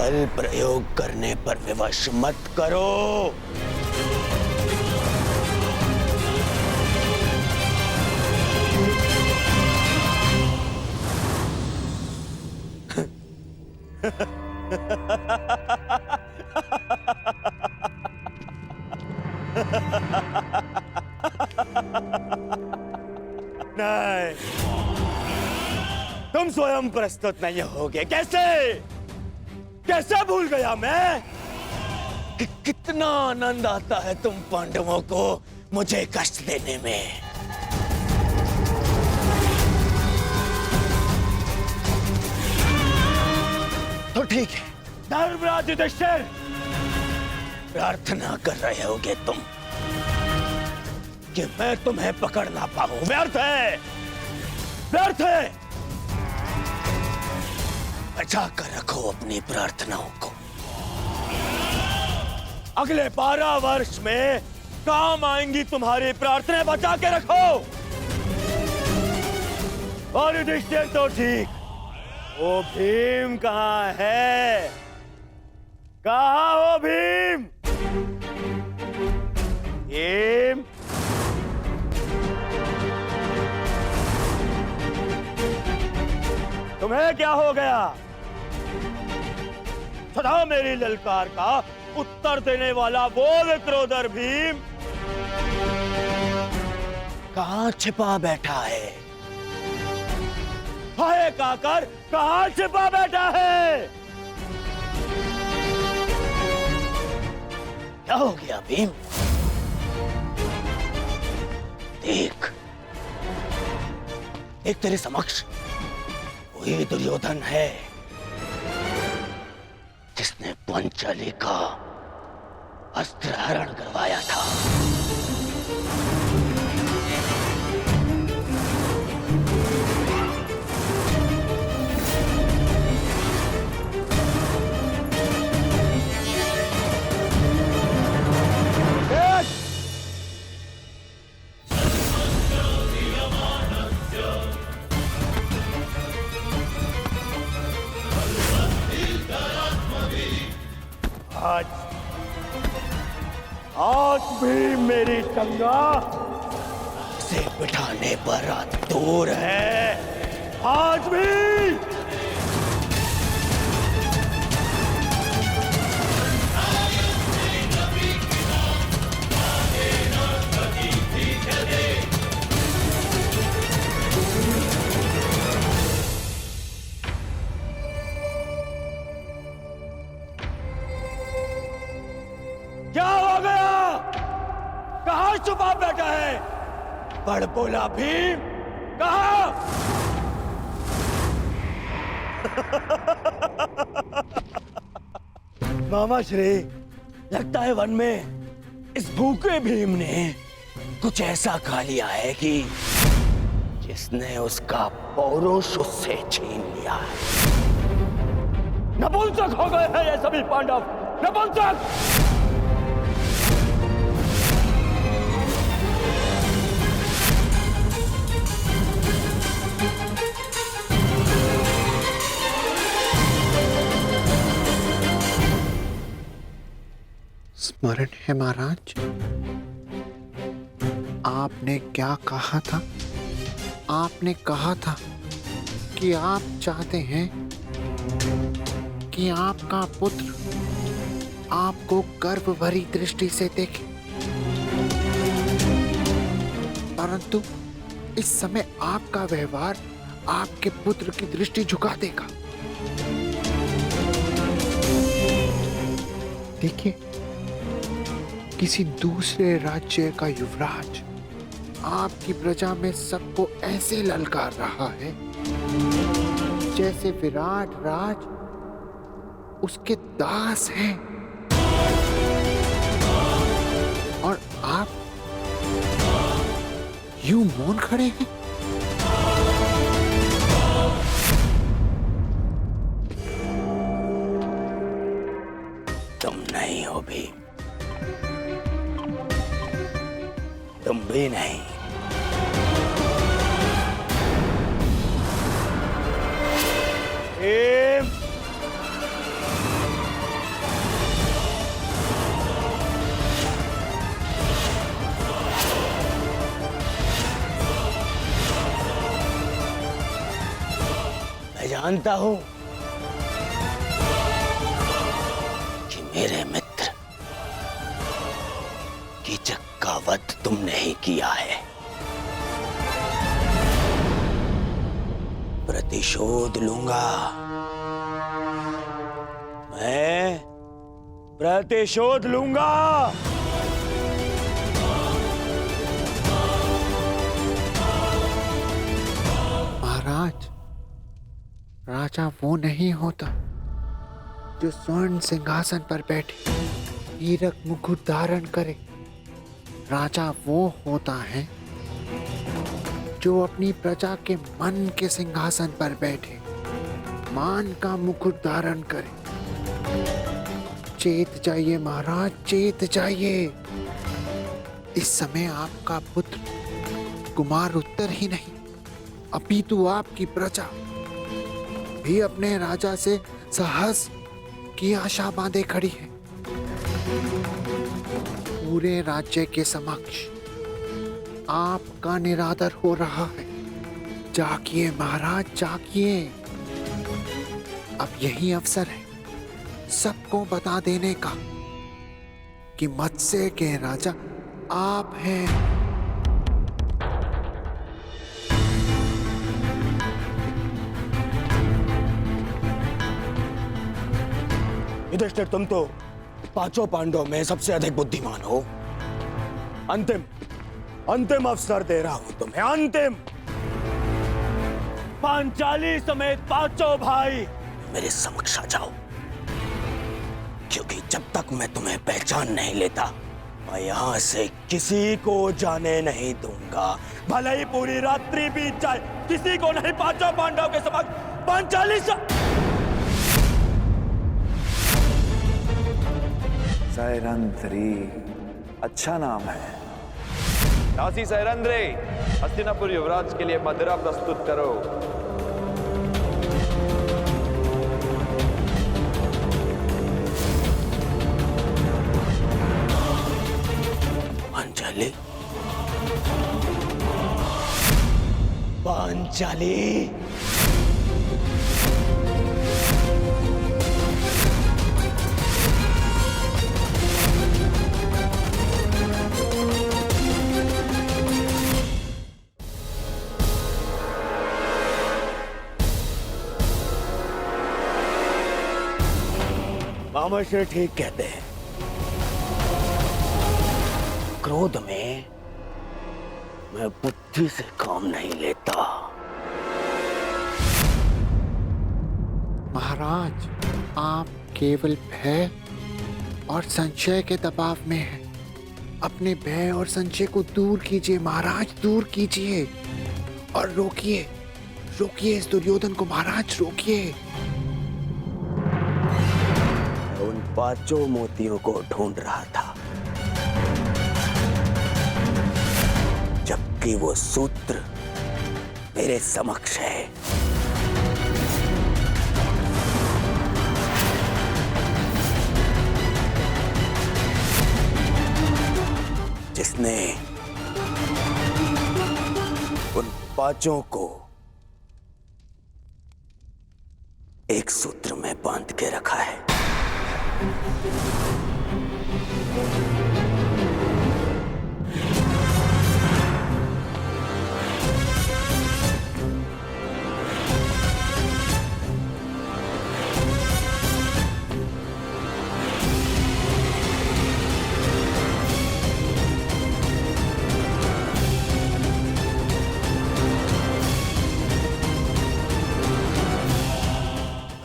बल प्रयोग करने पर विवश मत करो। नहीं, तुम स्वयं प्रस्तुत नहीं होगे। कैसे कैसे भूल गया मैं कि कितना आनंद आता है तुम पांडवों को मुझे कष्ट देने में। तो ठीक है, धर्मराज युधिष्ठिर, प्रार्थना कर रहे होगे तुम कि मैं तुम्हें पकड़ ना पाऊं। व्यर्थ है, व्यर्थ है। बचा कर रखो अपनी प्रार्थनाओं को। अगले 12 वर्ष में काम आएंगी तुम्हारी प्रार्थनाएं, बचा के रखो। और युधिष्ठिर तो ठीक, वो भीम कहाँ है? कहाँ हो भीम? भीम, तुम्हें क्या हो गया? सदा मेरी ललकार का उत्तर देने वाला वो विक्रोधर भीम कहाँ छिपा बैठा है? हाय काकर, कहाँ छिपा बैठा है? क्या हो गया भीम? देख, एक तेरे समक्ष वही दुर्योधन है जिसने पांचाली का अस्त्र हरण करवाया था। आज भी मेरी शंका से बिठाने पर दूर है। आज भी क्या हो गया? कहां छुपा बैठा है? बड़ बोला भीम, कहां? मामा श्री, लगता है वन में इस भूखे भीम ने कुछ ऐसा खा लिया है कि जिसने उसका पौरुष उससे छीन लिया। नपुंसक हो गए हैं ये सभी पांडव, नपुंसक। स्मरण है महाराज, आपने क्या कहा था? आपने कहा था कि आप चाहते हैं कि आपका पुत्र आपको गर्व भरी दृष्टि से देखे, परंतु इस समय आपका व्यवहार आपके पुत्र की दृष्टि झुका देगा। देखिए, किसी दूसरे राज्य का युवराज आपकी प्रजा में सबको ऐसे ललकार रहा है जैसे विराट राज उसके दास हैं, और आप यूं मौन खड़े हैं। तुम नहीं हो भी, तुम भी नहीं। भीम, जानता हो कि मेरे मित्र कीचक का वध तुमने ही किया है। प्रतिशोध लूंगा, मैं प्रतिशोध लूंगा। महाराज, राजा वो नहीं होता जो स्वर्ण सिंहासन पर बैठे हीरक मुकुट धारण करे। राजा वो होता है जो अपनी प्रजा के मन के सिंहासन पर बैठे मान का मुकुट धारण करे। चेत जाइए महाराज, चेत जाइए। इस समय आपका पुत्र कुमार उत्तर ही नहीं, अपितु आपकी प्रजा भी अपने राजा से साहस की आशा बांधे खड़ी है। पूरे राज्य के समक्ष आपका निरादर हो रहा है। जागिए महाराज, जागिए। अब यही अवसर है सबको बता देने का कि मत्स्य के राजा आप हैं। युधिष्ठिर, तुम तो पांचों पांडवों में सबसे अधिक बुद्धिमान हो। अंतिम अवसर दे रहा हूं तुम्हें, अंतिम। पांचाली समेत पांचों भाई मेरे समक्ष आ जाओ, क्योंकि जब तक मैं तुम्हें पहचान नहीं लेता मैं यहां से किसी को जाने नहीं दूंगा। भले ही पूरी रात्रि बीत जाए, किसी को नहीं। पांचों पांडवों के समक्ष पांचाली सैरंध्री अच्छा नाम है। दासी सैरंध्री, हस्तिनापुर युवराज के लिए मदिरा प्रस्तुत करो। पांचाली, पांचाली, मामाश्री ठीक कहते हैं। क्रोध में मैं बुद्धि से काम नहीं लेता। महाराज, आप केवल भय और संशय के दबाव में हैं। अपने भय और संशय को दूर कीजिए महाराज, दूर कीजिए और रोकिए, रोकिए इस दुर्योधन को महाराज, रोकिए। उन पांचों मोतियों को ढूंढ रहा था, जबकि वो सूत्र मेरे समक्ष है। जिसने उन पांचों को एक सूत्र में बांध के रखा है।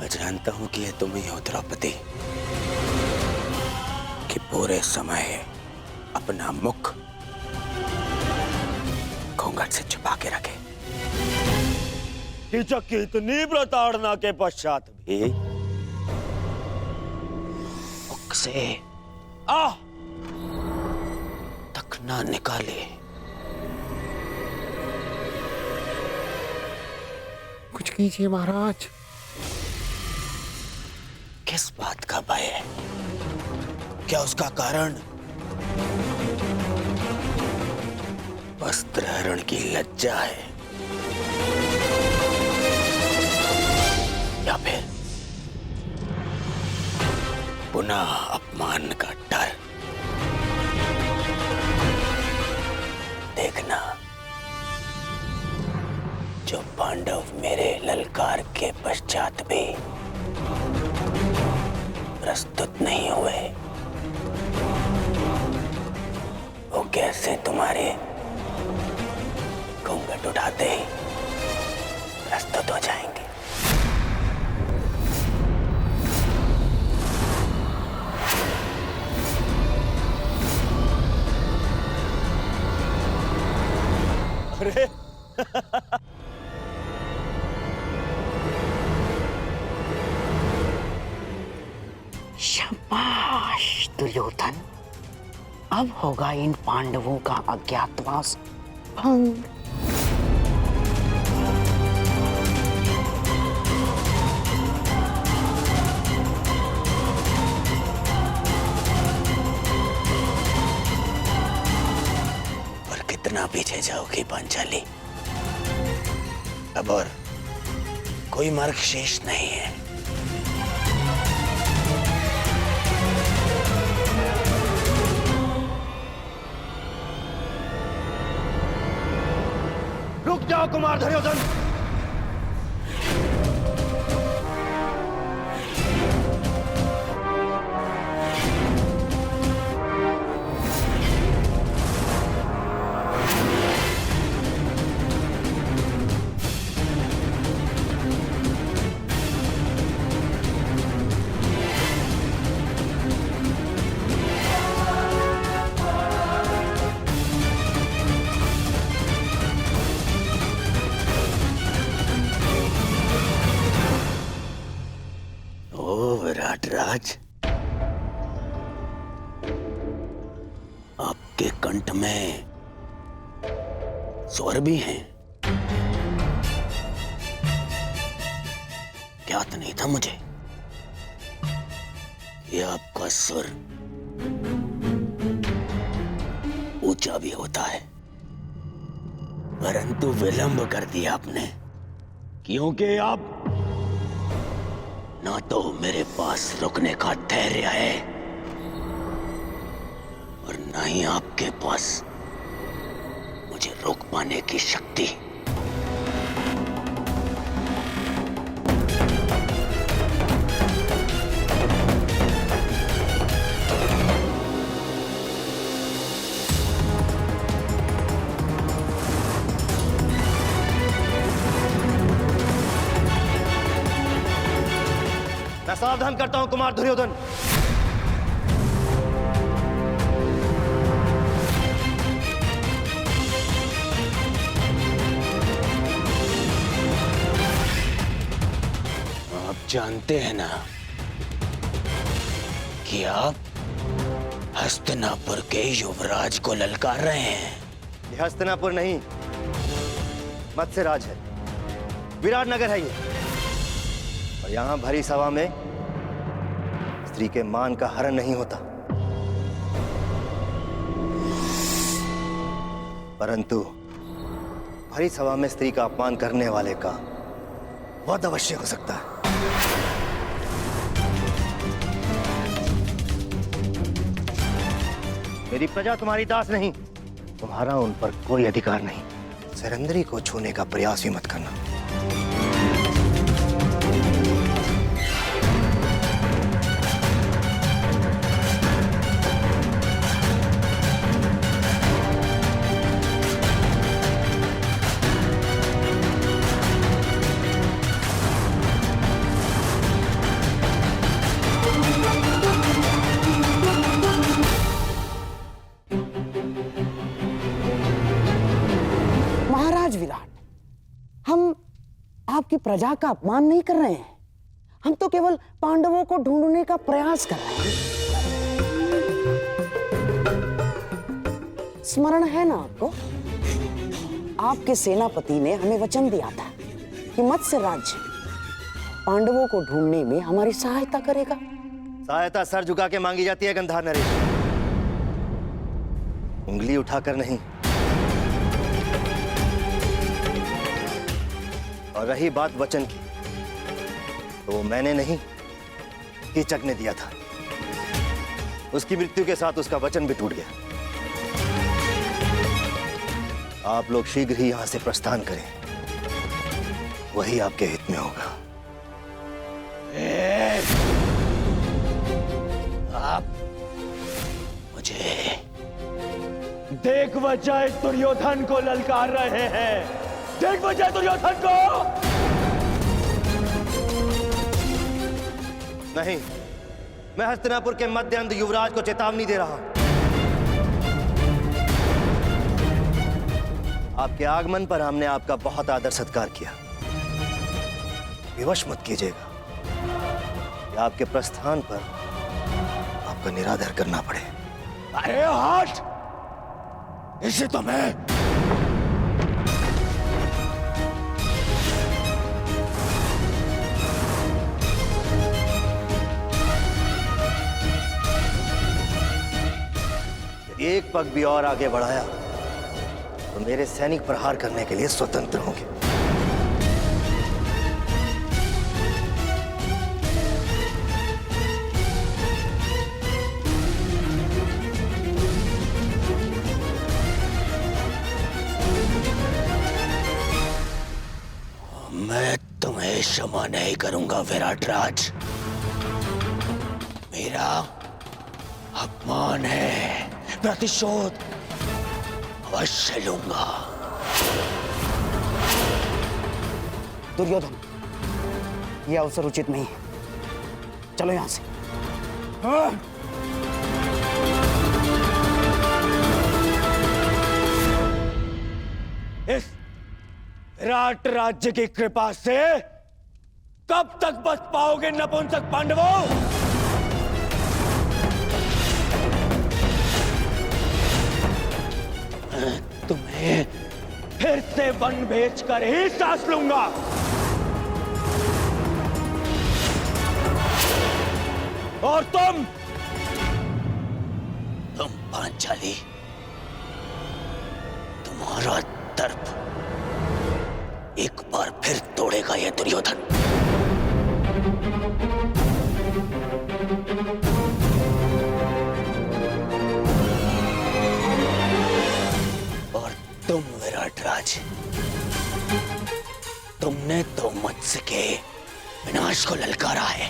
मैं जानता हूं कि ये तुम ही हो द्रौपदी, कि पूरे समय अपना मुख घूंघट से छुपा के रखे। कीचक की इतनी प्रताड़ना के पश्चात भी मुख से आह तक ना निकाले। कुछ कीजिए महाराज। किस बात का भय है? क्या उसका कारण वस्त्रहरण की लज्जा है? पुनः अपमान का डर। देखना, जो पांडव मेरे ललकार के पश्चात भी प्रस्तुत नहीं हुए, वो कैसे तुम्हारे घूंघट उठाते ही प्रस्तुत हो जाएंगे। अरे शाबाश दुर्योधन, अब होगा इन पांडवों का अज्ञातवास भंग। और कितना पीछे जाओगी पांचाली? अब और कोई मार्ग शेष नहीं है। रुक जाओ कुमार दुर्योधन। विराट राज, आपके कंठ में स्वर भी हैं। ज्ञात नहीं था मुझे ये आपका सुर ऊंचा भी होता है, परंतु विलंब कर दिया आपने, क्योंकि आप ना तो मेरे पास रुकने का धैर्य है और ना ही आपके पास मुझे रोक पाने की शक्ति। मैं सावधान करता हूं कुमार दुर्योधन। आप जानते हैं ना कि आप हस्तिनापुर के युवराज को ललकार रहे हैं। ये हस्तिनापुर नहीं, मत्स्यराज है, विराट नगर है ये। और यहां भरी सभा में स्त्री के मान का हरण नहीं होता, परंतु भरी सभा में स्त्री का अपमान करने वाले का वध अवश्य हो सकता है। मेरी प्रजा तुम्हारी दास नहीं, तुम्हारा उन पर कोई अधिकार नहीं। सैरंध्री को छूने का प्रयास भी मत करना। महाराज विराट, हम आपकी प्रजा का अपमान नहीं कर रहे हैं, हम तो केवल पांडवों को ढूंढने का प्रयास कर रहे हैं। स्मरण है ना आपको, आपके सेनापति ने हमें वचन दिया था कि मत्स्य राज्य पांडवों को ढूंढने में हमारी सहायता करेगा। सहायता सर झुका के मांगी जाती है गंधार नरेश, उंगली उठाकर नहीं। और रही बात वचन की, तो वो मैंने नहीं, कीचक ने दिया था। उसकी मृत्यु के साथ उसका वचन भी टूट गया। आप लोग शीघ्र ही यहां से प्रस्थान करें, वही आपके हित में होगा। आप मुझे देख वजह दुर्योधन को ललकार रहे हैं। देख वजह दुर्योधन को। नहीं, मैं हस्तिनापुर के मध्यांध युवराज को चेतावनी दे रहा हूं। आपके आगमन पर हमने आपका बहुत आदर सत्कार किया। विवश मत कीजिएगा कि आपके प्रस्थान पर आपका निरादर करना पड़े। अरे हट! इसे तो मैं एक पग भी और आगे बढ़ाया तो मेरे सैनिक प्रहार करने के लिए स्वतंत्र होंगे। मैं तुम्हें क्षमा नहीं करूंगा विराट राज। मेरा अपमान है, प्रतिशोध अवश्य लूंगा। दुर्योधन, यह अवसर उचित नहीं है। चलो यहां से। हाँ? इस विराट राज्य की कृपा से कब तक बच पाओगे नपुंसक पांडवों? मैं तुम्हें फिर से वन भेजकर ही सांस लूंगा। और तुम पांचाली, तुम्हारा दर्प एक बार फिर तोड़ेगा यह दुर्योधन। और तुम विराट राज, तुमने तो मत्स्य के विनाश को ललकारा है।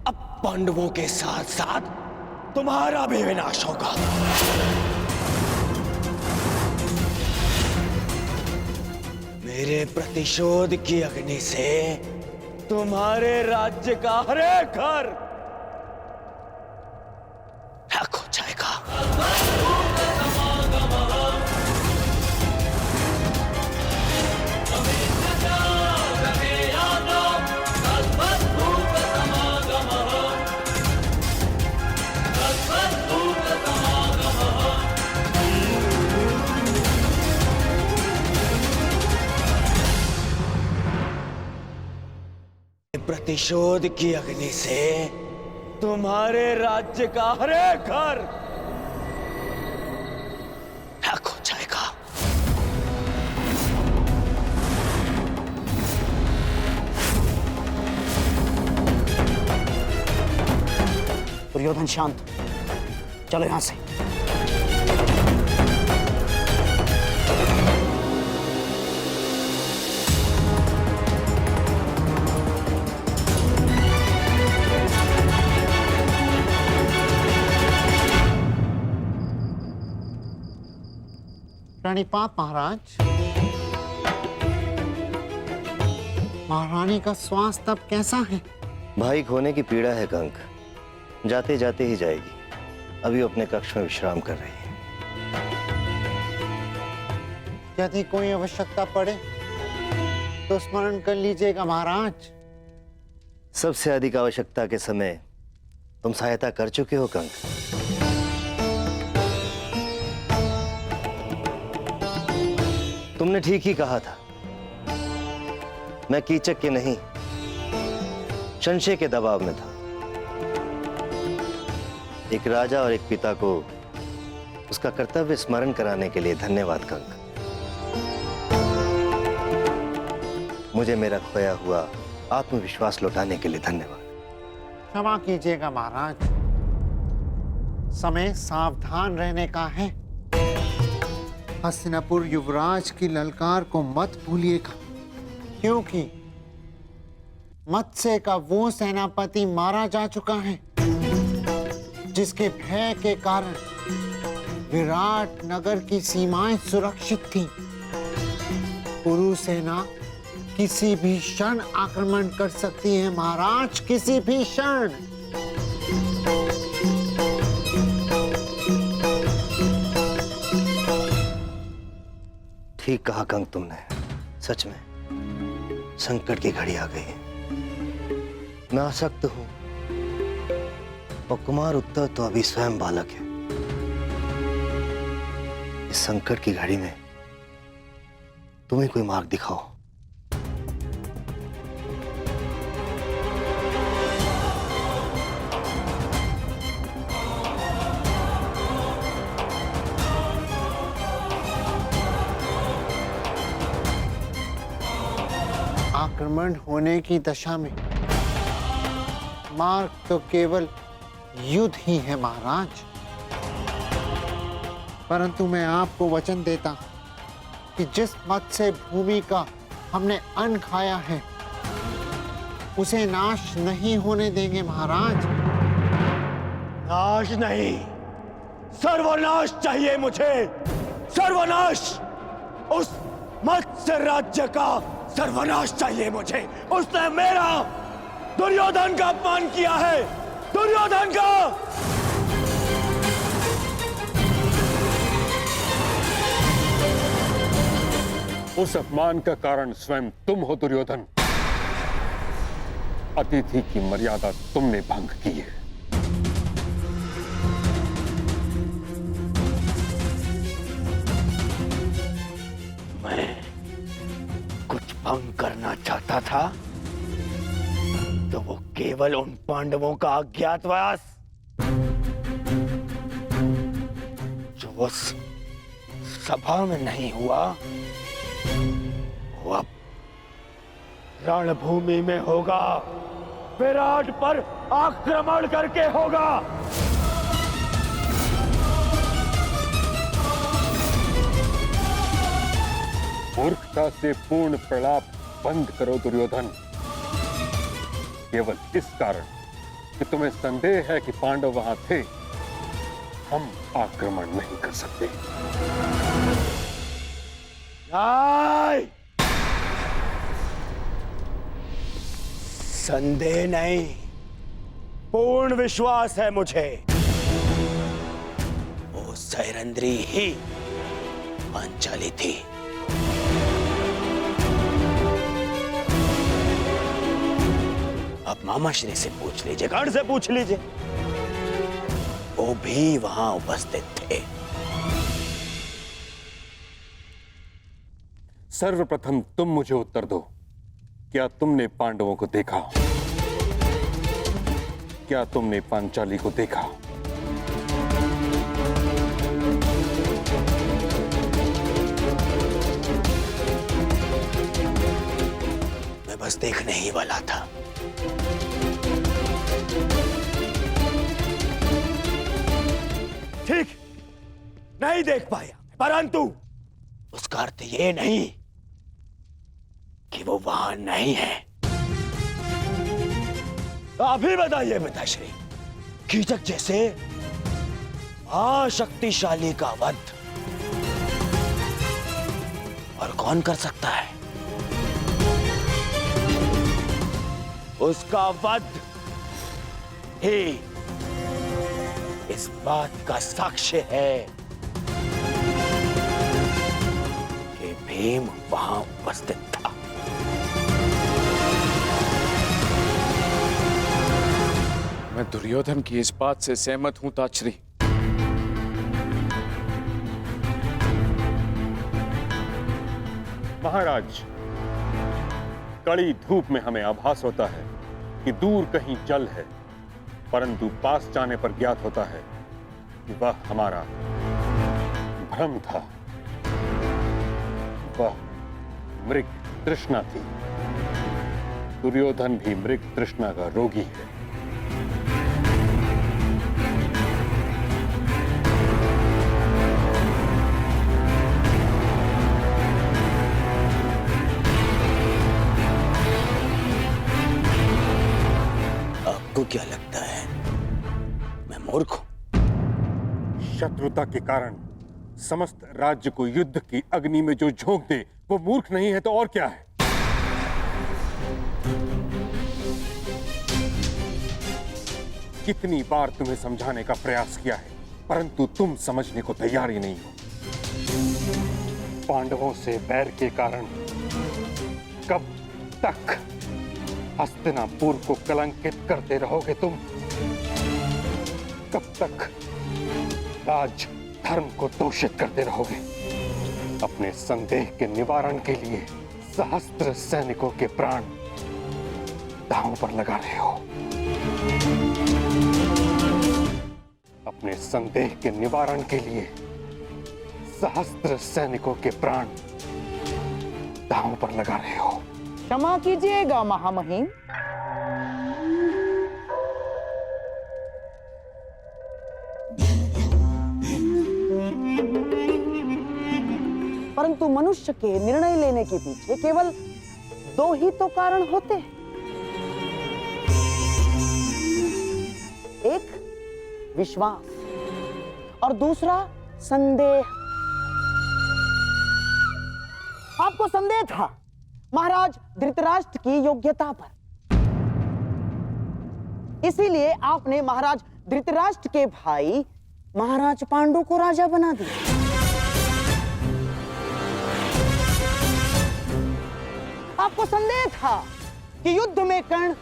अब पांडवों के साथ साथ तुम्हारा भी विनाश होगा। मेरे प्रतिशोध की अग्नि से तुम्हारे राज्य का हर एक घर राख हो जाएगा। प्रतिशोध की अग्नि से तुम्हारे राज्य का हर एक घर राख हो जाएगा। दुर्योधन शांत, चलो यहां से। प्रणिपात महाराज। महारानी का स्वास्थ्य अब कैसा है? भाई खोने की पीड़ा है कंक, जाते जाते ही जाएगी। अभी अपने कक्ष में विश्राम कर रही है। यदि कोई आवश्यकता पड़े तो स्मरण कर लीजिएगा महाराज। सबसे अधिक आवश्यकता के समय तुम सहायता कर चुके हो कंक। तुमने ठीक ही कहा था। मैं कीचक के नहीं, संशय के दबाव में था। एक राजा और एक पिता को उसका कर्तव्य स्मरण कराने के लिए धन्यवाद कंक। मुझे मेरा खोया हुआ आत्मविश्वास लौटाने के लिए धन्यवाद। क्षमा कीजिएगा महाराज, समय सावधान रहने का है। हस्तिनापुर युवराज की ललकार को मत भूलिएगा, क्योंकि मत्स्य का वो सेनापति मारा जा चुका है जिसके भय के कारण विराट नगर की सीमाएं सुरक्षित थीं। कुरु सेना किसी भी क्षण आक्रमण कर सकती है महाराज, किसी भी क्षण। ठीक कहा कंग तुमने, सच में संकट की घड़ी आ गई है। मैं आसक्त हूं और कुमार उत्तर तो अभी स्वयं बालक है। इस संकट की घड़ी में तुम्हें कोई मार्ग दिखाओ। आक्रमण होने की दशा में मार्ग तो केवल युद्ध ही है महाराज, परंतु मैं आपको वचन देता कि जिस मत्स्य भूमि का हमने अन्न खाया है उसे नाश नहीं होने देंगे महाराज। नाश नहीं, सर्वनाश चाहिए मुझे, सर्वनाश। उस मत्स्य राज्य का सर्वनाश चाहिए मुझे। उसने मेरा, दुर्योधन का अपमान किया है, दुर्योधन का। उस अपमान का कारण स्वयं तुम हो दुर्योधन। अतिथि की मर्यादा तुमने भंग की है। मैं कुछ भंग करना चाहता था तो वो केवल उन पांडवों का अज्ञातवास जो उस सभा में नहीं हुआ, वो अब रणभूमि में होगा, विराट पर आक्रमण करके होगा। मूर्खता से पूर्ण प्रलाप बंद करो दुर्योधन। केवल इस कारण कि तुम्हें संदेह है कि पांडव वहां थे, हम आक्रमण नहीं कर सकते। नहीं, संदेह नहीं, पूर्ण विश्वास है मुझे। वो सैरंद्री ही पांचाली थी। अब मामा श्री से पूछ लीजिए, गढ़ से पूछ लीजिए, वो भी वहां उपस्थित थे। सर्वप्रथम तुम मुझे उत्तर दो, क्या तुमने पांडवों को देखा? क्या तुमने पांचाली को देखा? मैं बस देखने ही वाला था। ठीक, नहीं देख पाया, परंतु उसका अर्थ ये नहीं कि वो वहां नहीं है। तो अभी बताइए पिताश्री, कीचक जैसे महाशक्तिशाली का वध और कौन कर सकता है? उसका वध ही इस बात का साक्ष्य है कि भीम वहां उपस्थित था। मैं दुर्योधन की इस बात से सहमत हूं ताचरी। महाराज, कड़ी धूप में हमें आभास होता है कि दूर कहीं जल है, परंतु पास जाने पर ज्ञात होता है कि वह हमारा भ्रम था। वह मृग तृष्णा थी। दुर्योधन भी मृग तृष्णा का रोगी है। शत्रुता के कारण समस्त राज्य को युद्ध की अग्नि में जो झोंक दे वो मूर्ख नहीं है तो और क्या है? कितनी बार तुम्हें समझाने का प्रयास किया है परंतु तुम समझने को तैयार ही नहीं हो। पांडवों से बैर के कारण कब तक हस्तिनापुर को कलंकित करते रहोगे तुम? कब तक राज धर्म को दूषित करते रहोगे? अपने संदेह के निवारण के लिए सहस्त्र सैनिकों के प्राण दांव पर लगा रहे हो। अपने संदेह के निवारण के लिए सहस्त्र सैनिकों के प्राण दांव पर लगा रहे हो। क्षमा कीजिएगा महामहिम, परंतु मनुष्य के निर्णय लेने के पीछे केवल दो ही तो कारण होते हैं, एक विश्वास और दूसरा संदेह। आपको संदेह था महाराज धृतराष्ट्र की योग्यता पर, इसीलिए आपने महाराज धृतराष्ट्र के भाई महाराज पांडु को राजा बना दिया। आपको संदेह था कि युद्ध में कर्ण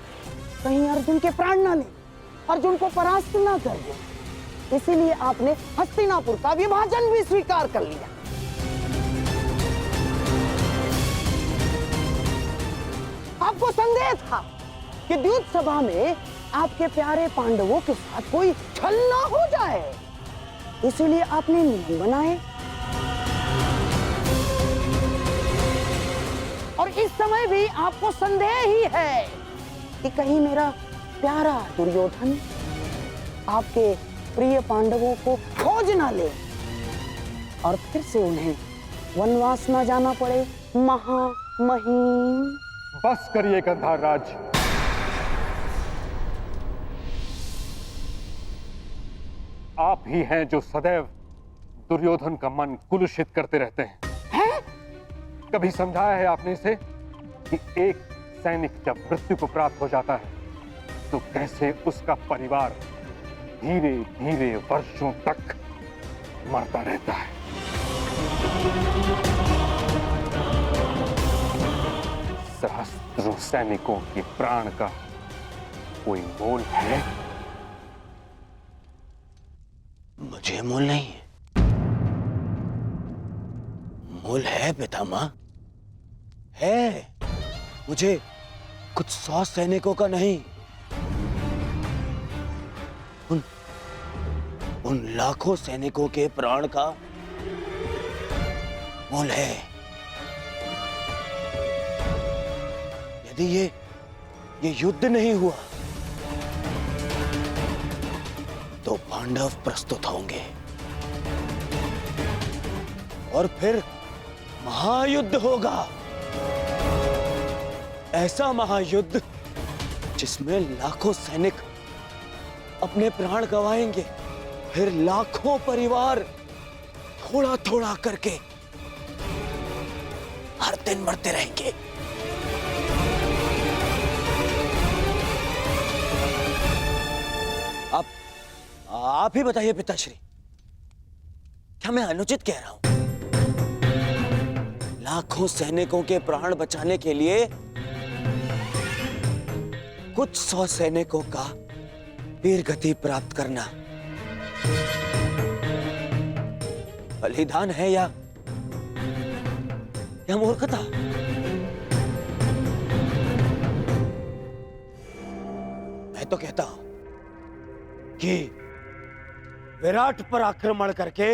कहीं अर्जुन के प्राण ना ले, अर्जुन को परास्त ना कर दे, इसीलिए आपने हस्तिनापुर का विभाजन भी स्वीकार कर लिया। आपको संदेह था कि द्यूत सभा में आपके प्यारे पांडवों के साथ कोई छल ना हो जाए, इसीलिए आपने नियम बनाए। और इस समय भी आपको संदेह ही है कि कहीं मेरा प्यारा दुर्योधन आपके प्रिय पांडवों को खोज ना ले और फिर से उन्हें वनवास ना जाना पड़े। महामहिम, बस करिए गंधार राज। आप ही हैं जो सदैव दुर्योधन का मन कुलुषित करते रहते हैं। कभी समझाया है आपने इसे कि एक सैनिक जब मृत्यु को प्राप्त हो जाता है तो कैसे उसका परिवार धीरे धीरे वर्षों तक मरता रहता है? सहस्त्रों सैनिकों के प्राण का कोई मोल है? मुझे मोल नहीं है। मोल है पितामह, है। मुझे कुछ 100 सैनिकों का नहीं, उन लाखों सैनिकों के प्राण का मोल है। यदि ये युद्ध नहीं हुआ तो पांडव प्रस्तुत होंगे और फिर महायुद्ध होगा। ऐसा महायुद्ध जिसमें लाखों सैनिक अपने प्राण गंवाएंगे, फिर लाखों परिवार थोड़ा थोड़ा करके हर दिन मरते रहेंगे। आप ही बताइए पिताश्री, क्या मैं अनुचित कह रहा हूं? लाखों सैनिकों के प्राण बचाने के लिए कुछ 100 सैनिकों का वीर गति प्राप्त करना बलिदान है या मूर्खता? मैं तो कहता हूं कि विराट पर आक्रमण करके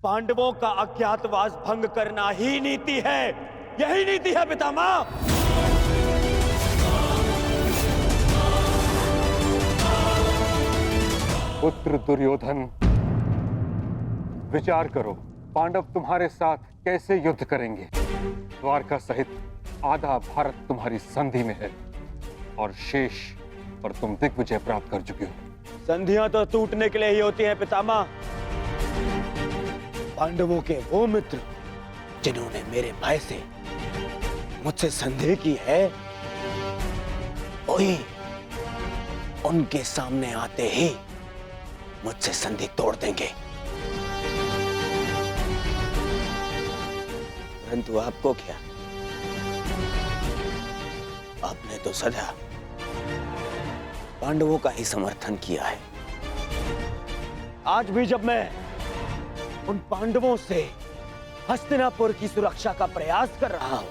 पांडवों का अज्ञातवास भंग करना ही नीति है। यही नीति है पितामह। पुत्र दुर्योधन, विचार करो, पांडव तुम्हारे साथ कैसे युद्ध करेंगे? द्वारका सहित आधा भारत तुम्हारी संधि में है और शेष पर तुम दिग्विजय प्राप्त कर चुके हो। संधियां तो टूटने के लिए ही होती हैं पितामह, पांडवों के वो मित्र जिन्होंने मेरे भाई से मुझसे संदेह की है, वही उनके सामने आते ही मुझसे संधि तोड़ देंगे। परंतु आपको क्या, आपने तो सदा पांडवों का ही समर्थन किया है। आज भी जब मैं उन पांडवों से हस्तिनापुर की सुरक्षा का प्रयास कर रहा हूं,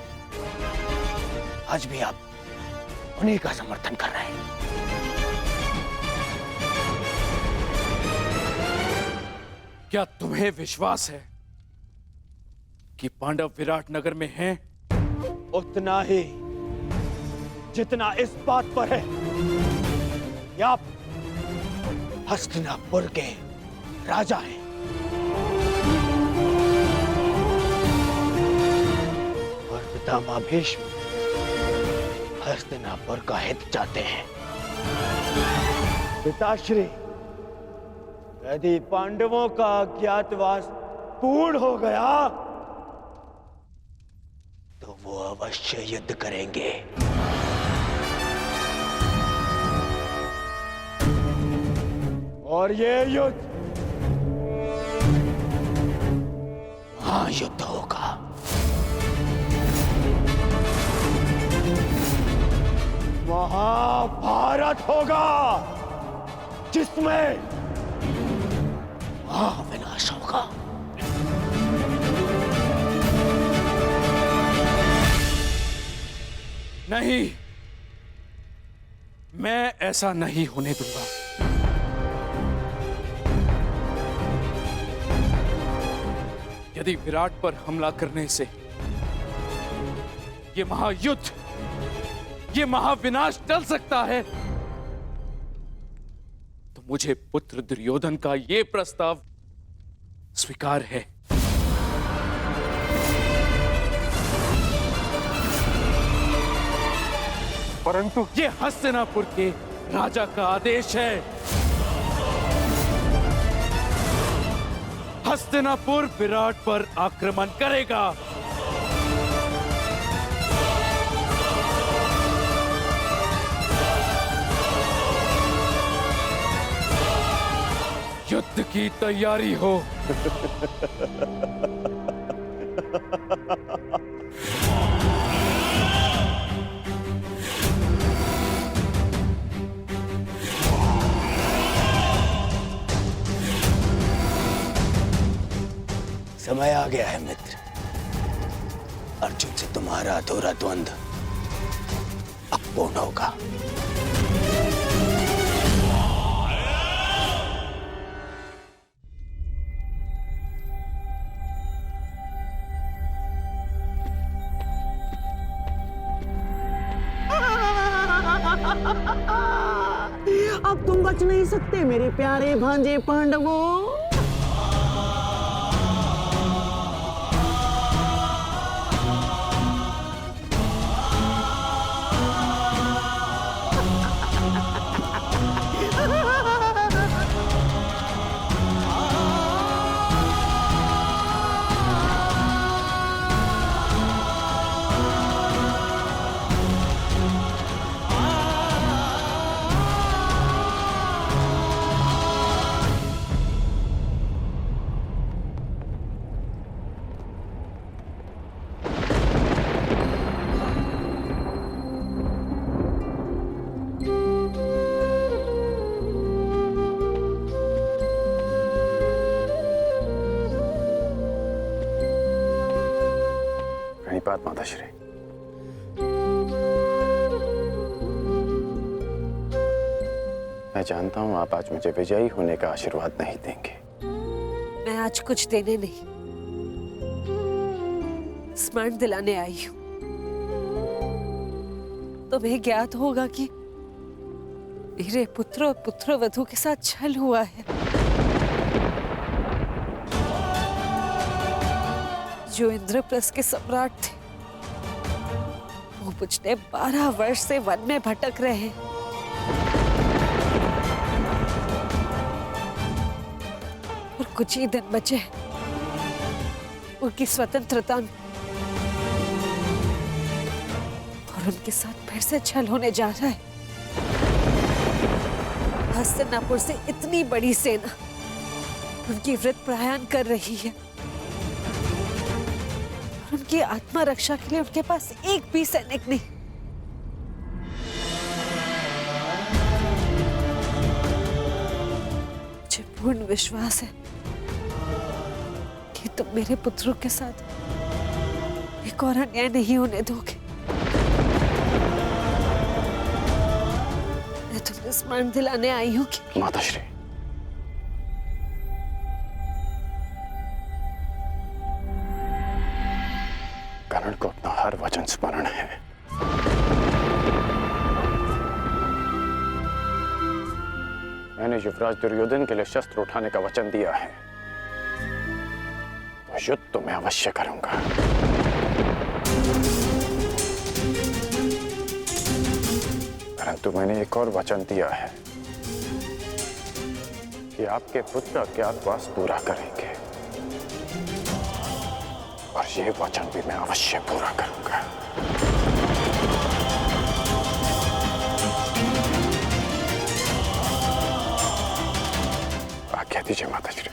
आज भी आप उन्हीं का समर्थन कर रहे हैं। क्या तुम्हें विश्वास है कि पांडव विराट नगर में हैं? उतना ही जितना इस बात पर है कि आप हस्तिनापुर के राजा हैं। और पितामह भीष्म हस्तिनापुर का हित चाहते हैं। पिताश्री, यदि पांडवों का अज्ञातवास पूर्ण हो गया तो वो अवश्य युद्ध करेंगे। और ये युद्ध महायुद्ध होगा। महाभारत होगा, जिसमें महाविनाश होगा। नहीं, मैं ऐसा नहीं होने दूंगा। यदि विराट पर हमला करने से ये महायुद्ध, ये महाविनाश टल सकता है, तो मुझे पुत्र दुर्योधन का ये प्रस्ताव स्वीकार है। परंतु ये हस्तिनापुर के राजा का आदेश है। हस्तिनापुर विराट पर आक्रमण करेगा। युद्ध की तैयारी हो। समय आ गया है मित्र। अर्जुन से तुम्हारा अधूरा द्वंद्व अब पूर्ण होगा। अब तुम बच नहीं सकते मेरे प्यारे भांजे पांडवों। बात माताश्री, मैं जानता हूं आप आज मुझे विजयी होने का आशीर्वाद नहीं देंगे। मैं आज कुछ देने नहीं, स्मरण दिलाने आई हूं। तुम्हें ज्ञात होगा कि मेरे पुत्र और पुत्रवधू के साथ छल हुआ है। जो इंद्रप्रस्थ के सम्राट थे, वो पिछले 12 वर्ष से वन में भटक रहे। और कुछ ही दिन बचे उनकी स्वतंत्रता में, और उनके साथ फिर से छल होने जा रहा है। हस्तिनापुर से इतनी बड़ी सेना उनकी व्रत प्रयाण कर रही है, और उनकी आत्मा रक्षा के लिए उनके पास एक भी सैनिक नहीं। मुझे पूर्ण विश्वास है कि तुम मेरे पुत्रों के साथ एक और अन्याय नहीं होने दोगे। मैं तुम्हें स्मरण दिलाने आई हूँ कि माताश्री, कर्ण को अपना हर वचन स्मरण है। मैंने युवराज दुर्योधन के लिए शस्त्र उठाने का वचन दिया है, तो युद्ध तो मैं अवश्य करूंगा। परंतु मैंने एक और वचन दिया है कि आपके पुत्र अज्ञातवास पूरा करेंगे, और ये वचन भी मैं अवश्य पूरा करूंगा। आज्ञा दीजिए माताश्री।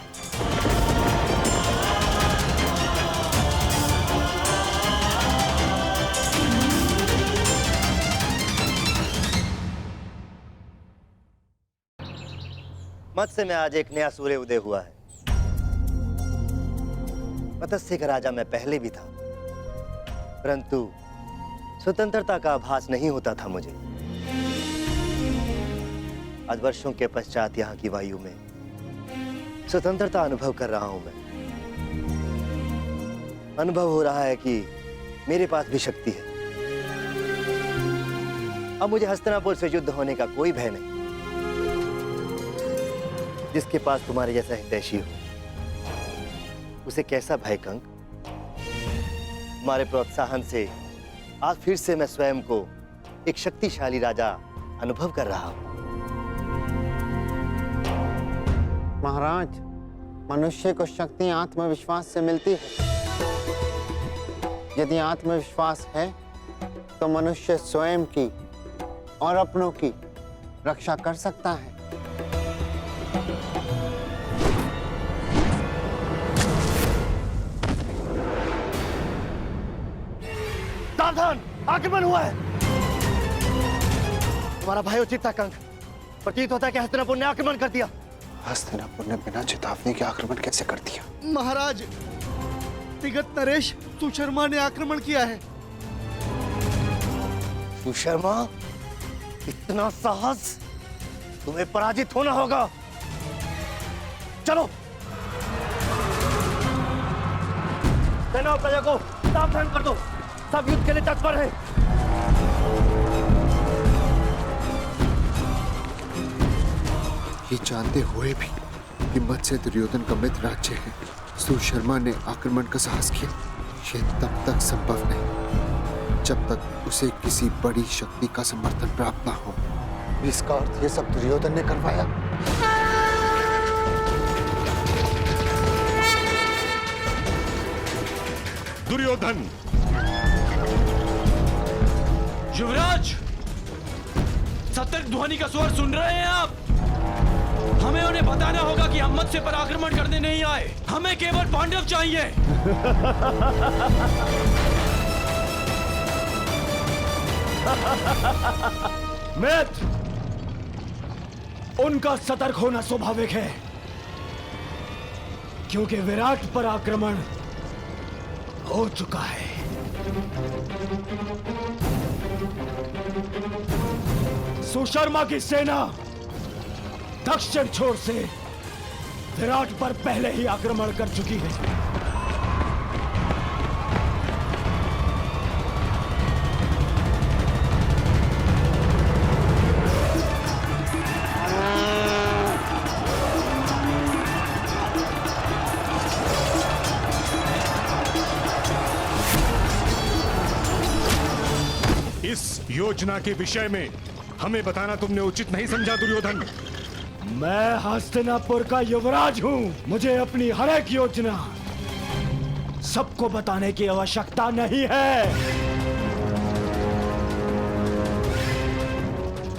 मत्स्य में आज एक नया सूर्य उदय हुआ है। मत्स्य का राजा मैं पहले भी था, परंतु स्वतंत्रता का आभास नहीं होता था मुझे। आज वर्षों के पश्चात यहाँ की वायु में स्वतंत्रता अनुभव कर रहा हूं मैं। अनुभव हो रहा है कि मेरे पास भी शक्ति है। अब मुझे हस्तिनापुर से युद्ध होने का कोई भय नहीं। जिसके पास तुम्हारे जैसा हितैषी हो, उसे कैसा भय कंक? तुम्हारे प्रोत्साहन से आज फिर से मैं स्वयं को एक शक्तिशाली राजा अनुभव कर रहा हूं। महाराज, मनुष्य को शक्ति आत्मविश्वास से मिलती है। यदि आत्मविश्वास है तो मनुष्य स्वयं की और अपनों की रक्षा कर सकता है। सावधान, आक्रमण हुआ है। तुम्हारा भाई उचित था कंक। प्रतीत होता है कि हस्तिनापुर ने आक्रमण कर दिया। हस्तिनापुर ने बिना चेतावनी के आक्रमण कैसे कर दिया? महाराज, तिगत नरेश सुशर्मा ने आक्रमण किया है। सुशर्मा, इतना साहस? तुम्हें पराजित होना होगा। चलो, सेना और प्रजा को सावधान कर दो। सब युद्ध के लिए तत्पर हैं। ये जानते हुए भी कि मत्स्य दुर्योधन का मित्र राज्य है, सुशर्मा ने आक्रमण का साहस किया। ये तब तक संभव नहीं जब तक उसे किसी बड़ी शक्ति का समर्थन प्राप्त ना हो। इसका अर्थ ये सब दुर्योधन ने करवाया। दुर्योधन! युवराज, सतर्क ध्वनि का स्वर सुन रहे हैं आप? हमें उन्हें बताना होगा कि हम मत्स्य पर आक्रमण करने नहीं आए। हमें केवल पांडव चाहिए। मित्र, उनका सतर्क होना स्वाभाविक है, क्योंकि विराट पर आक्रमण हो चुका है। सुशर्मा की सेना दक्षिण छोर से विराट पर पहले ही आक्रमण कर चुकी है। इस योजना के विषय में हमें बताना तुमने उचित नहीं समझा दुर्योधन। मैं हस्तिनापुर का युवराज हूं। मुझे अपनी हर एक योजना सबको बताने की आवश्यकता नहीं है।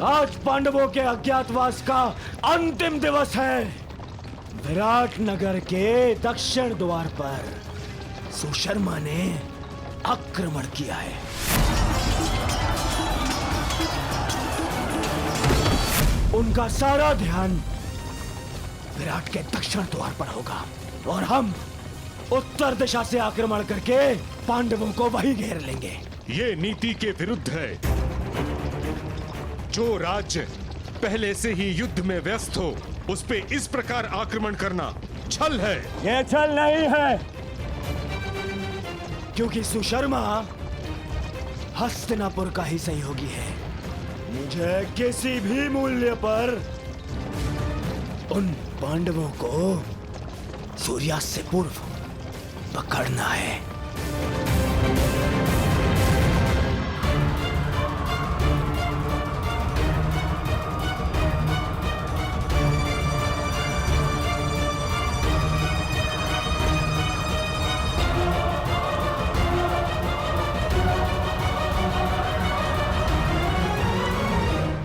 आज पांडवों के अज्ञातवास का अंतिम दिवस है। विराट नगर के दक्षिण द्वार पर सुशर्मा ने आक्रमण किया है। उनका सारा ध्यान विराट के दक्षिण द्वार पर होगा और हम उत्तर दिशा से आक्रमण करके पांडवों को वहीं घेर लेंगे। ये नीति के विरुद्ध है। जो राज्य पहले से ही युद्ध में व्यस्त हो उस पे इस प्रकार आक्रमण करना छल है। ये छल नहीं है, क्योंकि सुशर्मा हस्तिनापुर का ही सहयोगी है। मुझे किसी भी मूल्य पर उन पांडवों को सूर्यास्त से पूर्व पकड़ना है।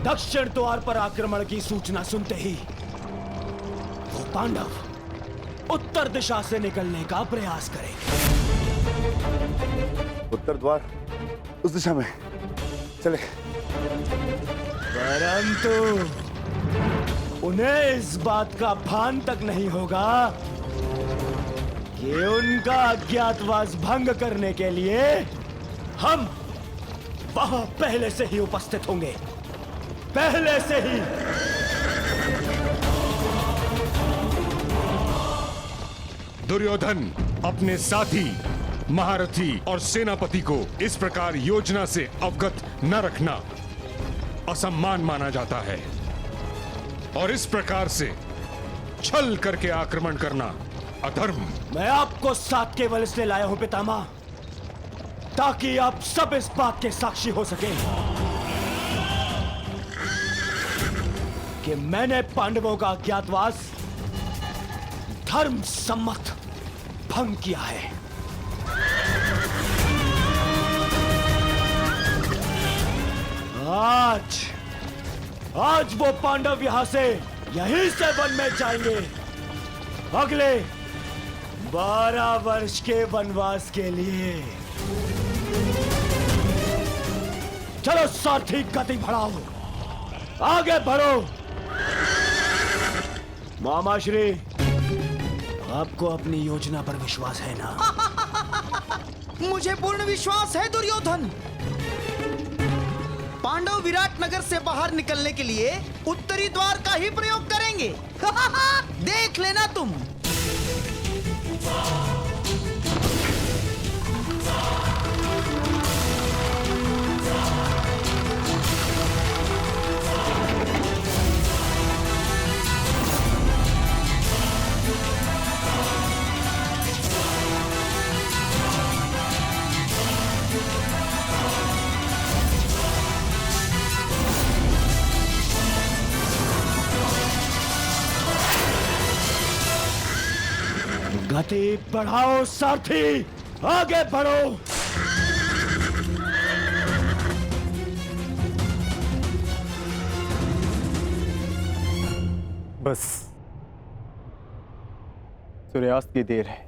दक्षिण द्वार पर आक्रमण की सूचना सुनते ही वो पांडव उत्तर दिशा से निकलने का प्रयास करेंगे। उत्तर द्वार उस दिशा में चले। परंतु उन्हें इस बात का भान तक नहीं होगा कि उनका अज्ञातवास भंग करने के लिए हम वहां पहले से ही उपस्थित होंगे। पहले से ही। दुर्योधन अपने साथी, महारथी और सेनापति को इस प्रकार योजना से अवगत न रखना असम्मान माना जाता है और इस प्रकार से छल करके आक्रमण करना अधर्म। मैं आपको साथ केवल इसलिए लाया हूं पितामह, ताकि आप सब इस बात के साक्षी हो सके कि मैंने पांडवों का अज्ञातवास धर्म सम्मत भंग किया है। आज वो पांडव यहां से यहीं से वन में जाएंगे अगले 12 वर्ष के वनवास के लिए। चलो सारथी, गति बढ़ाओ, आगे बढ़ो। मामाश्री, आपको अपनी योजना पर विश्वास है ना? मुझे पूर्ण विश्वास है दुर्योधन। पांडव विराट नगर से बाहर निकलने के लिए उत्तरी द्वार का ही प्रयोग करेंगे। देख लेना तुम। गति बढ़ाओ सारथी, आगे बढ़ो। बस सूर्यास्त की देर है,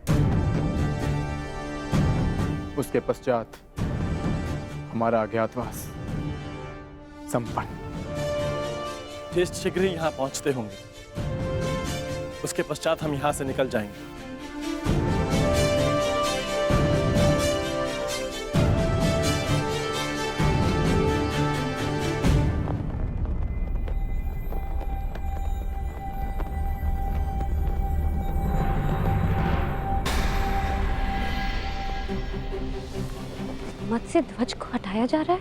उसके पश्चात हमारा अज्ञातवास संपन्न। ज्येष्ठ शीघ्र ही यहाँ पहुंचते होंगे, उसके पश्चात हम यहाँ से निकल जाएंगे। मत्स्य ध्वज को हटाया जा रहा है।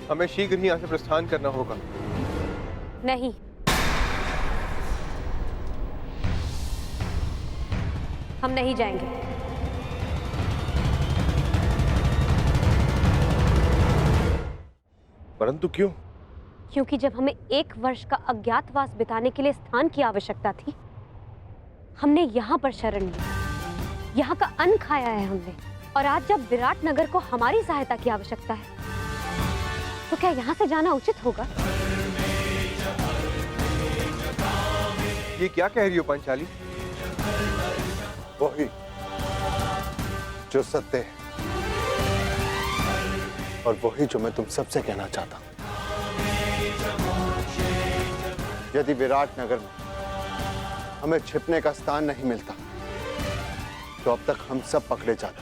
हमें शीघ्र ही यहाँ से प्रस्थान करना होगा। नहीं, हम नहीं जाएंगे। परंतु क्यों? क्योंकि जब हमें 1 वर्ष का अज्ञातवास बिताने के लिए स्थान की आवश्यकता थी, हमने यहाँ पर शरण ली। यहाँ का अन्न खाया है हमने, और आज जब विराट नगर को हमारी सहायता की आवश्यकता है, तो क्या यहाँ से जाना उचित होगा? ये क्या कह रही हो पांचाली? वही जो सत्य है और वही जो मैं तुम सबसे कहना चाहता हूं। यदि विराट नगर में हमें छिपने का स्थान नहीं मिलता तो अब तक हम सब पकड़े जाते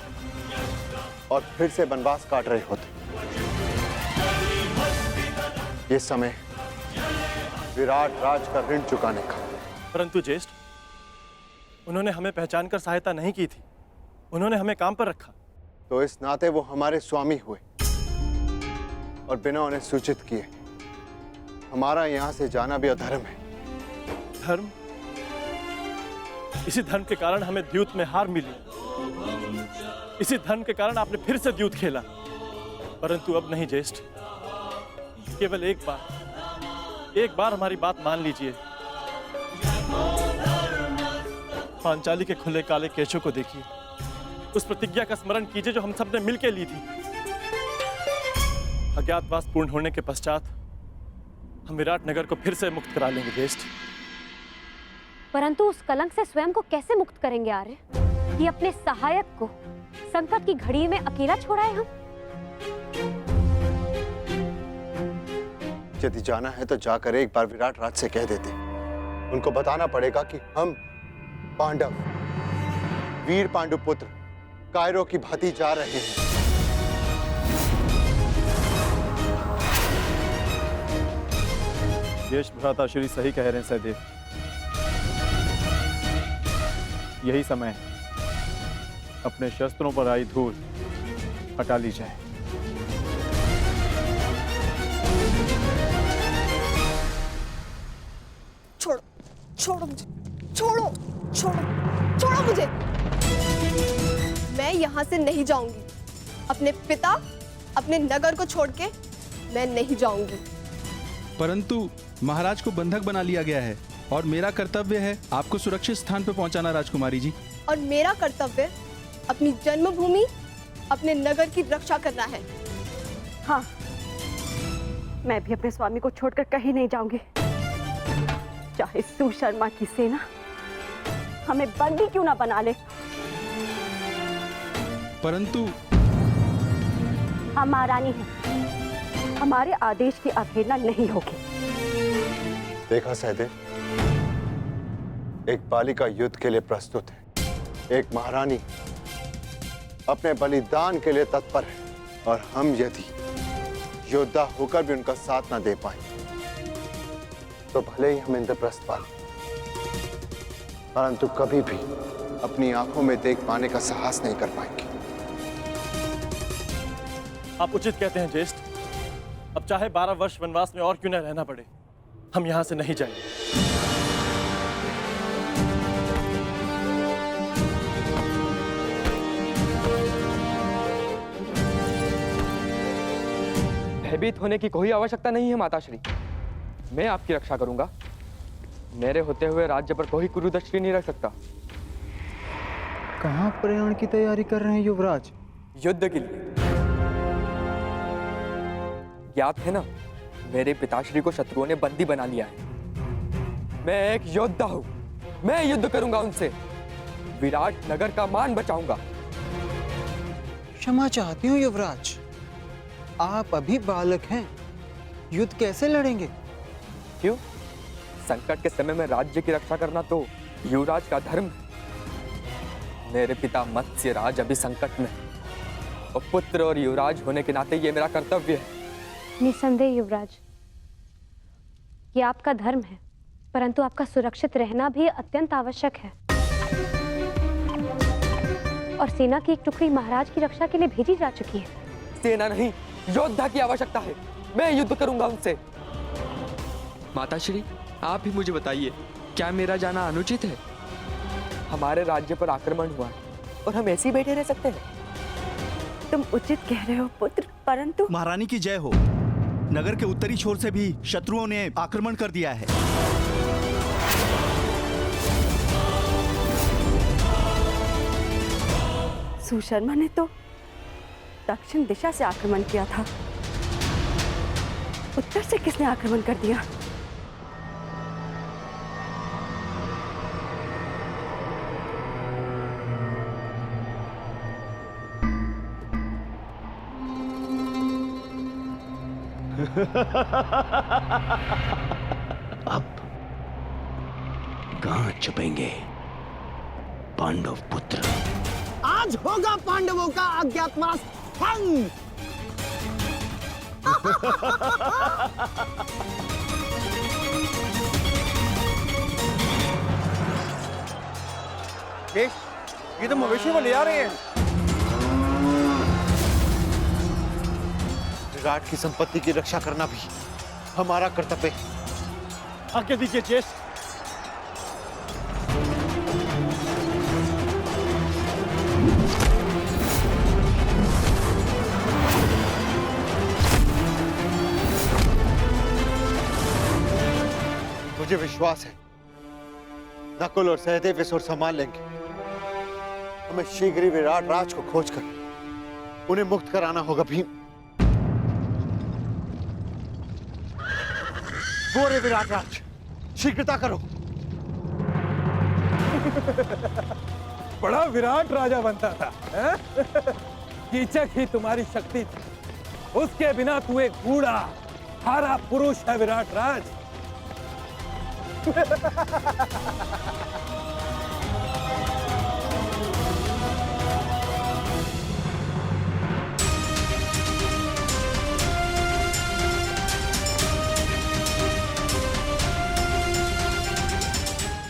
और फिर से वनवास काट रहे होते। ये समय विराट राज का ऋण चुकाने का। परंतु ज्येष्ठ, उन्होंने हमें पहचान कर सहायता नहीं की थी, उन्होंने हमें काम पर रखा। तो इस नाते वो हमारे स्वामी हुए और बिना उन्हें सूचित किए हमारा यहां से जाना भी अधर्म है। धर्म? इसी धर्म के कारण हमें द्यूत में हार मिली। इसी धर्म के कारण आपने फिर से द्यूत खेला। परंतु अब नहीं ज्येष्ठ, केवल एक बार हमारी बात मान लीजिए। पांचाली के खुले काले केशों को देखिए, उस प्रतिज्ञा का स्मरण कीजिए जो हम सबने मिलकर ली थी। अज्ञातवास पूर्ण होने के पश्चात हम विराट नगर को फिर से मुक्त करा लेंगे ज्येष्ठ। परंतु उस कलंक से स्वयं को कैसे मुक्त करेंगे आर्य, कि अपने सहायक को संकट की घड़ी में अकेला छोड़ाए हम? यदि जाना है तो जाकर एक बार विराट राज से कह देते। उनको बताना पड़ेगा कि हम पांडव, वीर पांडुपुत्र कायरों की भांति जा रहे हैं। ज्येष्ठ भ्राता श्री सही कह रहे हैं सहदेव। यही समय है, अपने शस्त्रों पर आई धूल हटा ली जाए। छोड़ो, छोड़ो मुझे, छोड़ो, छोड़ो, छोड़ो मुझे। मैं यहाँ से नहीं जाऊंगी। अपने पिता, अपने नगर को छोड़ के मैं नहीं जाऊंगी। परंतु महाराज को बंधक बना लिया गया है और मेरा कर्तव्य है आपको सुरक्षित स्थान पर पहुंचाना राजकुमारी जी। और मेरा कर्तव्य अपनी जन्मभूमि, अपने नगर की रक्षा करना है। हाँ, मैं भी अपने स्वामी को छोड़कर कहीं नहीं जाऊंगी। चाहे सुशर्मा की सेना हमें बंदी क्यों ना बना ले। परंतु हम महारानी हैं, हमारे आदेश की अवहेलना नहीं होगी। देखा सहदेव, एक बालिका युद्ध के लिए प्रस्तुत है, एक महारानी अपने बलिदान के लिए तत्पर है, और हम यदि योद्धा होकर भी उनका साथ ना दे पाए तो भले ही हम इंद्रप्रस्थ पालें, परंतु कभी भी अपनी आंखों में देख पाने का साहस नहीं कर पाएंगे। आप उचित कहते हैं ज्येष्ठ। अब चाहे 12 वर्ष वनवास में और क्यों न रहना पड़े, हम यहां से नहीं जाएंगे। भयभीत होने की कोई आवश्यकता नहीं है माताश्री, मैं आपकी रक्षा करूंगा। मेरे होते हुए राज्य पर कोई कुरुदृष्टि नहीं रख सकता। कहाँ प्रयाण की तैयारी कर रहे हैं युवराज? युद्ध के लिए। ज्ञात है ना, मेरे पिताश्री को शत्रुओं ने बंदी बना लिया है। मैं एक योद्धा हूं, मैं युद्ध करूंगा उनसे, विराट नगर का मान बचाऊंगा। क्षमा चाहती हूँ युवराज, आप अभी बालक हैं, युद्ध कैसे लड़ेंगे? क्यों? संकट के समय में राज्य की रक्षा करना तो युवराज का धर्म है। मेरे पिता मत्स्यराज अभी संकट में, और पुत्र और युवराज होने के नाते ये मेरा कर्तव्य है। निसंदेह युवराज, ये आपका धर्म है, परंतु आपका सुरक्षित रहना भी अत्यंत आवश्यक है। और सेना की एक टुकड़ी महाराज की रक्षा के लिए भेजी जा चुकी है। सेना नहीं, योद्धा की आवश्यकता है। मैं युद्ध करूंगा उनसे। माताश्री, आप ही मुझे बताइए, क्या मेरा जाना अनुचित है? हमारे राज्य पर आक्रमण हुआ है और हम ऐसे ही बैठे रह सकते हैं? तुम उचित कह रहे हो पुत्र, परंतु महारानी की जय हो। नगर के उत्तरी छोर से भी शत्रुओं ने आक्रमण कर दिया है। सुशर्मा ने तो दक्षिण दिशा से आक्रमण किया था, उत्तर से किसने आक्रमण कर दिया? अब कहां छुपेंगे पांडव पुत्र? आज होगा पांडवों का अज्ञातवास भंग। ये तो मवेशी को ले आ रहे हैं। विराट की संपत्ति की रक्षा करना भी हमारा कर्तव्य है। आज्ञा दीजिए ज्येष्ठ। मुझे विश्वास है नकुल और सहदेव इस ओर संभाल लेंगे। हमें शीघ्र ही विराट राज को खोजकर उन्हें मुक्त कराना होगा। भीम, वो रे विराट राज, शीघ्रता करो। बड़ा विराट राजा बनता था, कीचक ही तुम्हारी शक्ति थी। उसके बिना तू एक बूढ़ा हारा पुरुष है विराट राज।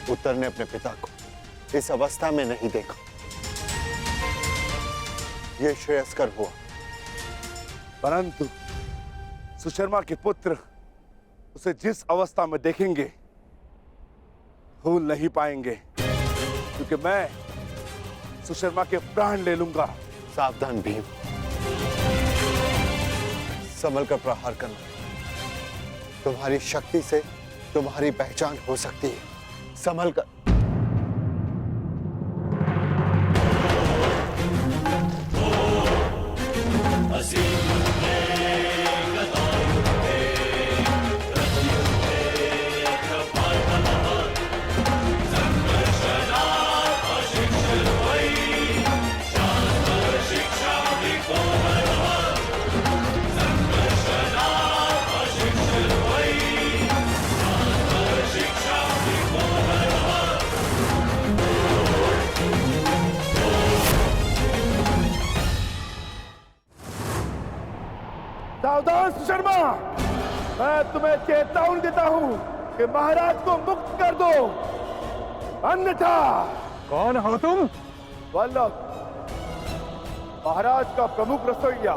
उत्तर ने अपने पिता को इस अवस्था में नहीं देखा। यह श्रेयस्कर हुआ, परंतु सुशर्मा के पुत्र उसे जिस अवस्था में देखेंगे भूल नहीं पाएंगे, क्योंकि मैं सुशर्मा के प्राण ले लूंगा। सावधान भीम, संभल कर प्रहार करना। तुम्हारी शक्ति से तुम्हारी पहचान हो सकती है। संभल कर। सावधान सुशर्मा, मैं तुम्हें चेतावनी देता हूं कि महाराज को मुक्त कर दो, अन्यथा। कौन हो तुम? वल्लभ, महाराज का प्रमुख रसोइया।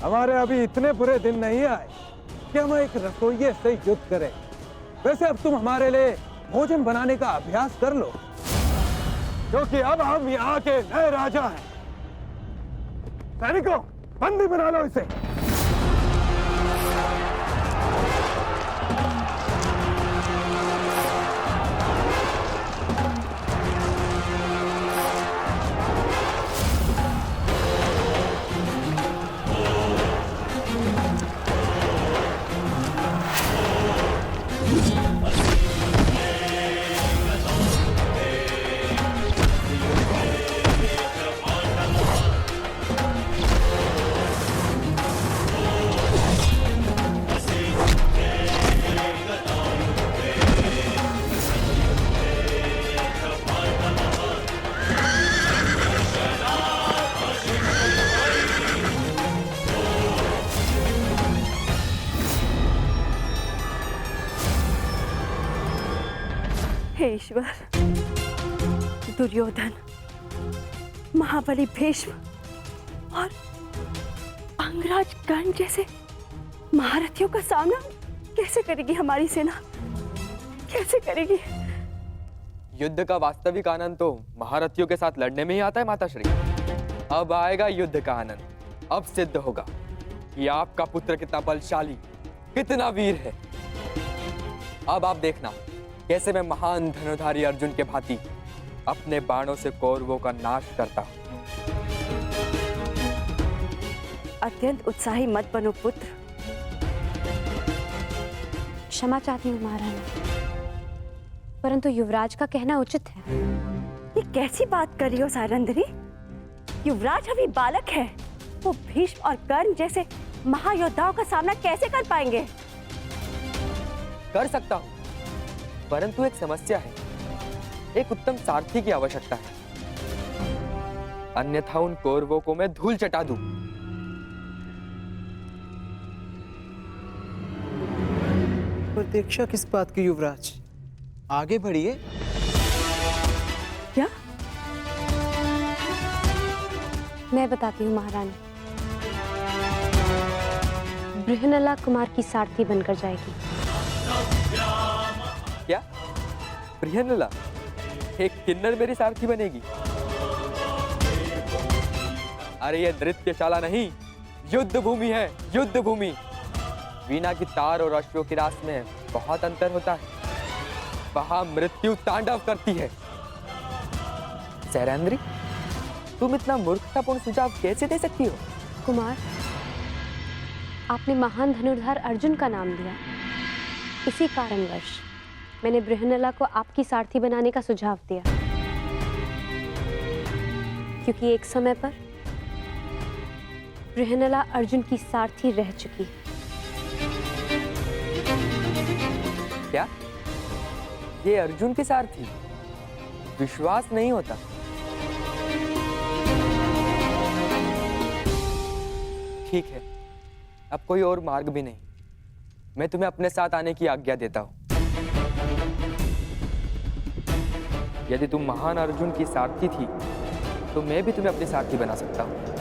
हमारे अभी इतने बुरे दिन नहीं आए कि हम एक रसोइये से युद्ध करें। वैसे अब तुम हमारे लिए भोजन बनाने का अभ्यास कर लो, क्योंकि अब हम यहाँ के नए राजा हैं। सैनिकों, बंदी बना लो इसे। हे ईश्वर, दुर्योधन, महाबली भीष्म और अंगराज कर्ण जैसे महारथियों का सामना कैसे करेगी हमारी सेना? कैसे करेगी? युद्ध का वास्तविक आनंद तो महारथियों के साथ लड़ने में ही आता है माता श्री। अब आएगा युद्ध का आनंद। अब सिद्ध होगा कि आपका पुत्र कितना बलशाली, कितना वीर है। अब आप देखना कैसे मैं महान धनुधारी अर्जुन के भांति अपने बाणों से कौरवों का नाश करता हूं। अत्यंत उत्साही मत बनो पुत्र। क्षमा चाहती हूँ महारानी, परंतु युवराज का कहना उचित है। ये कैसी बात कर रही हो सारंधरी? युवराज अभी बालक है, वो भीष्म और कर्ण जैसे महायोद्धाओं का सामना कैसे कर पाएंगे? कर सकता हूं, परंतु एक समस्या है। एक उत्तम सारथी की आवश्यकता है, अन्यथा उन कौरवों को मैं धूल चटा दूं। प्रतीक्षा किस बात की युवराज? आगे बढ़िए। क्या? मैं बताती हूँ महारानी। बृहनला कुमार की सारथी बनकर जाएगी। क्या? बृहनला एक किन्नर मेरी सारथी बनेगी? अरे ये नृत्यशाला नहीं, युद्ध भूमि है, युद्ध भूमि। वीणा की तार और अश्वों की रास में बहुत अंतर होता है। वहां मृत्यु तांडव करती है। सैरंद्री, तुम इतना मूर्खतापूर्ण सुझाव कैसे दे सकती हो? कुमार, आपने महान धनुर्धर अर्जुन का नाम लिया, इसी कारणवश मैंने बृहनला को आपकी सारथी बनाने का सुझाव दिया, क्योंकि एक समय पर बृहनला अर्जुन की सारथी रह चुकी है। क्या? ये अर्जुन के सारथी? विश्वास नहीं होता। ठीक है, अब कोई और मार्ग भी नहीं। मैं तुम्हें अपने साथ आने की आज्ञा देता हूं। यदि तुम महान अर्जुन की सारथी थी, तो मैं भी तुम्हें अपनी सारथी बना सकता हूं।